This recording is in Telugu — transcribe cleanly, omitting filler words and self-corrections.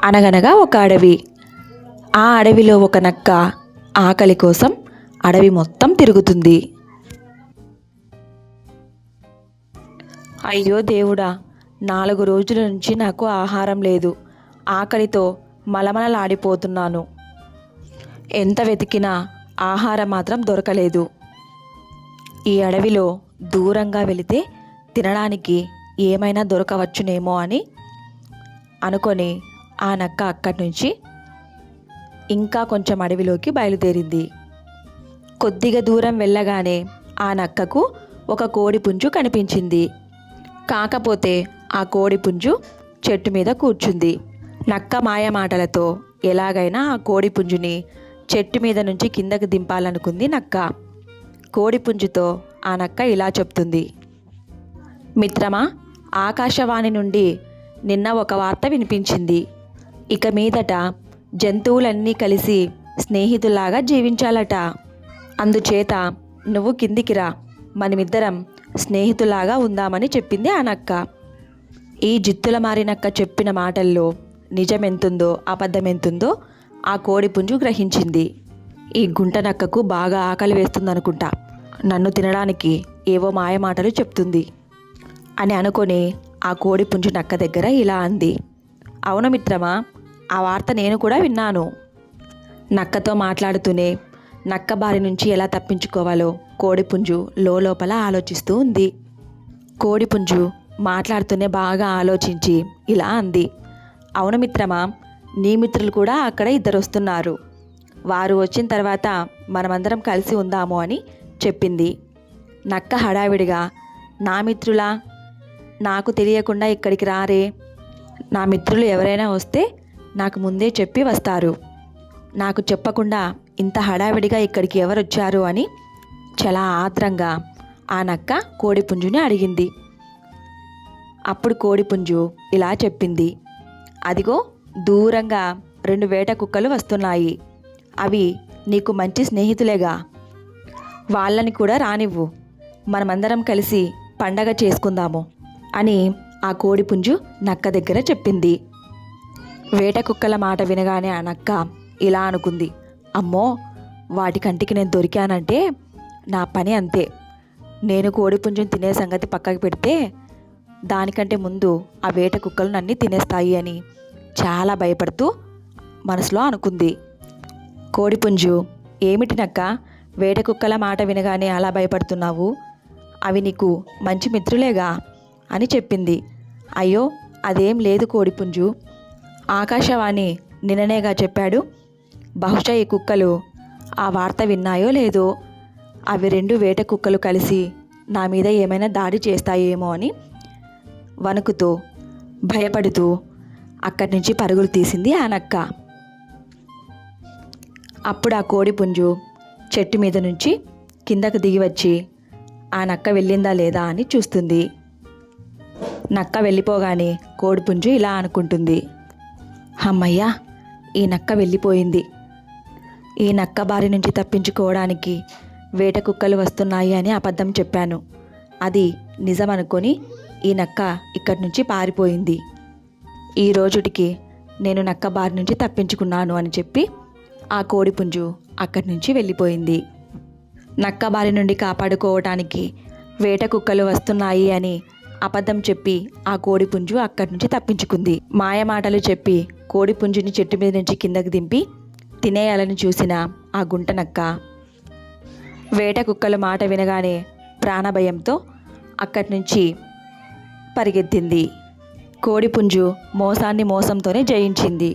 అనగనగా ఒక అడవి. ఆ అడవిలో ఒక నక్క ఆకలి కోసం అడవి మొత్తం తిరుగుతుంది. అయ్యో దేవుడా, 4 రోజుల నుంచి నాకు ఆహారం లేదు. ఆకలితో మలమలలాడిపోతున్నాను. ఎంత వెతికినా ఆహారం మాత్రం దొరకలేదు. ఈ అడవిలో దూరంగా వెళితే తినడానికి ఏమైనా దొరకవచ్చునేమో అని అనుకొని ఆ నక్క అక్కడి నుంచి ఇంకా కొంచెం అడవిలోకి బయలుదేరింది. కొద్దిగా దూరం వెళ్ళగానే ఆ నక్కకు ఒక కోడిపుంజు కనిపించింది. కాకపోతే ఆ కోడిపుంజు చెట్టు మీద కూర్చుంది. నక్క మాయమాటలతో ఎలాగైనా ఆ కోడిపుంజుని చెట్టు మీద నుంచి కిందకి దింపాలనుకుంది నక్క. కోడిపుంజుతో ఆ నక్క ఇలా చెప్తుంది: మిత్రమా, ఆకాశవాణి నుండి నిన్న ఒక వార్త వినిపించింది. ఇక మీదట జంతువులన్నీ కలిసి స్నేహితులాగా జీవించాలట. అందుచేత నువ్వు కిందికి రా, మనమిద్దరం స్నేహితులాగా ఉందామని చెప్పింది ఆ నక్క. ఈ జిత్తుల మారి నక్క చెప్పిన మాటల్లో నిజమెంతుందో అబద్ధమెంతుందో ఆ కోడిపుంజు గ్రహించింది. ఈ గుంట నక్కకు బాగా ఆకలి వేస్తుందనుకుంటా, నన్ను తినడానికి ఏవో మాయమాటలు చెప్తుంది అని అనుకొని ఆ కోడిపుంజు నక్క దగ్గర ఇలా అంది: అవును మిత్రమా, ఆ వార్త నేను కూడా విన్నాను. నక్కతో మాట్లాడుతూనే నక్క బారి నుంచి ఎలా తప్పించుకోవాలో కోడిపుంజు లోపల ఆలోచిస్తూ ఉంది. కోడిపుంజు మాట్లాడుతూనే బాగా ఆలోచించి ఇలా అంది: అవును మిత్రమా, నీ మిత్రులు కూడా అక్కడ 2 వస్తున్నారు. వారు వచ్చిన తర్వాత మనమందరం కలిసి ఉందాము అని చెప్పింది. నక్క హడావిడిగా: నా మిత్రులా? నాకు తెలియకుండా ఇక్కడికి రారే. నా మిత్రులు ఎవరైనా వస్తే నాకు ముందే చెప్పి వస్తారు. నాకు చెప్పకుండా ఇంత హడావిడిగా ఇక్కడికి ఎవరొచ్చారు అని చాలా ఆత్రంగా ఆ నక్క కోడిపుంజుని అడిగింది. అప్పుడు కోడిపుంజు ఇలా చెప్పింది: అదిగో దూరంగా 2 వేట కుక్కలు వస్తున్నాయి. అవి నీకు మంచి స్నేహితులేగా, వాళ్ళని కూడా రానివ్వు, మనమందరం కలిసి పండగ చేసుకుందాము అని ఆ కోడిపుంజు నక్క దగ్గర చెప్పింది. వేట కుక్కల మాట వినగానే ఆ నక్క ఇలా అనుకుంది: అమ్మో, వాటి కంటికి నేను దొరికానంటే నా పని అంతే. నేను కోడిపుంజుని తినే సంగతి పక్కకు పెడితే దానికంటే ముందు ఆ వేట కుక్కలు నన్ను తినేస్తాయి అని చాలా భయపడుతూ మనసులో అనుకుంది. కోడిపుంజు: ఏమిటి నక్క, వేట కుక్కల మాట వినగానే అలా భయపడుతున్నావు? అవి నీకు మంచి మిత్రులేగా అని చెప్పింది. అయ్యో, అదేం లేదు కోడిపుంజు, ఆకాశవాణి నిన్ననేగా చెప్పాడు. బహుశా ఈ కుక్కలు ఆ వార్త విన్నాయో లేదో, అవి 2 వేట కుక్కలు కలిసి నా మీద ఏమైనా దాడి చేస్తాయేమో అని వణుకుతూ భయపడుతూ అక్కడి నుంచి పరుగులు తీసింది ఆ నక్క. అప్పుడు ఆ కోడిపుంజు చెట్టు మీద నుంచి కిందకు దిగి వచ్చి ఆ నక్క వెళ్ళిందా లేదా అని చూస్తుంది. నక్క వెళ్ళిపోగానే కోడిపుంజు ఇలా అనుకుంటుంది: అమ్మయ్యా, ఈ నక్క వెళ్ళిపోయింది. ఈ నక్క బారి నుంచి తప్పించుకోవడానికి వేట కుక్కలు వస్తున్నాయి అని అబద్ధం చెప్పాను. అది నిజమనుకొని ఈ నక్క ఇక్కడి నుంచి పారిపోయింది. ఈ రోజుటికి నేను నక్క బారి నుంచి తప్పించుకున్నాను అని చెప్పి ఆ కోడిపుంజు అక్కడి నుంచి వెళ్ళిపోయింది. నక్క బారి నుండి కాపాడుకోవటానికి వేట కుక్కలు వస్తున్నాయి అని అబద్ధం చెప్పి ఆ కోడిపుంజు అక్కడి నుంచి తప్పించుకుంది. మాయమాటలు చెప్పి కోడిపుంజుని చెట్టు మీద నుంచి కిందకి దింపి తినేయాలని చూసిన ఆ గుంట నక్క వేట కుక్కల మాట వినగానే ప్రాణభయంతో అక్కడి నుంచి పరిగెత్తింది. కోడిపుంజు మోసాన్ని మోసంతోనే జయించింది.